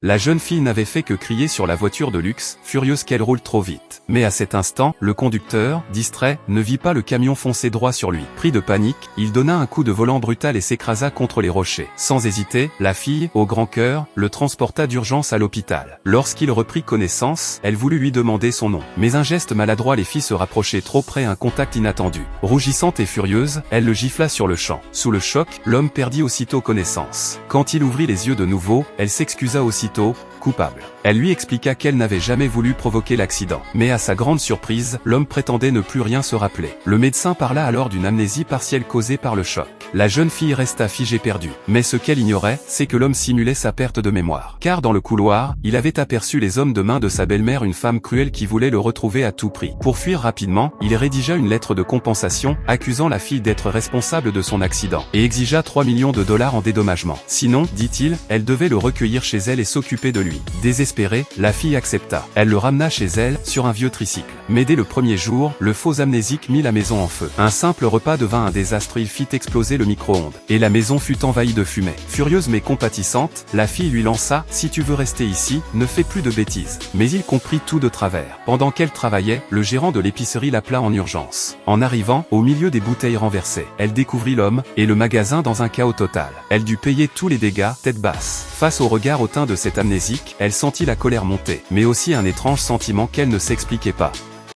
La jeune fille n'avait fait que crier sur la voiture de luxe, furieuse qu'elle roule trop vite. Mais à cet instant, le conducteur, distrait, ne vit pas le camion foncer droit sur lui. Pris de panique, il donna un coup de volant brutal et s'écrasa contre les rochers. Sans hésiter, la fille, au grand cœur, le transporta d'urgence à l'hôpital. Lorsqu'il reprit connaissance, elle voulut lui demander son nom. Mais un geste maladroit les fit se rapprocher trop près, un contact inattendu. Rougissante et furieuse, elle le gifla sur le champ. Sous le choc, l'homme perdit aussitôt connaissance. Quand il ouvrit les yeux de nouveau, elle s'excusa aussitôt, coupable. Elle lui expliqua qu'elle n'avait jamais voulu provoquer l'accident. Mais à sa grande surprise, l'homme prétendait ne plus rien se rappeler. Le médecin parla alors d'une amnésie partielle causée par le choc. La jeune fille resta figée perdue. Mais ce qu'elle ignorait, c'est que l'homme simulait sa perte de mémoire. Car dans le couloir, il avait aperçu les hommes de main de sa belle-mère, une femme cruelle qui voulait le retrouver à tout prix. Pour fuir rapidement, il rédigea une lettre de compensation, accusant la fille d'être responsable de son accident, et exigea 3 millions de dollars en dédommagement. Sinon, dit-il, elle devait le recueillir chez elle et s'occuper de lui. Désespérée, la fille accepta. Elle le ramena chez elle, sur un vieux tricycle. Mais dès le premier jour, le faux amnésique mit la maison en feu. Un simple repas devint un désastre, il fit exploser le micro-ondes. Et la maison fut envahie de fumée. Furieuse mais compatissante, la fille lui lança « Si tu veux rester ici, ne fais plus de bêtises ». Mais il comprit tout de travers. Pendant qu'elle travaillait, le gérant de l'épicerie l'appela en urgence. En arrivant, au milieu des bouteilles renversées, elle découvrit l'homme, et le magasin dans un chaos total. Elle dut payer tous les dégâts, tête basse. Face au regard hautain de cet amnésique, elle sentit la colère monter, mais aussi un étrange sentiment qu'elle ne s'expliquait pas.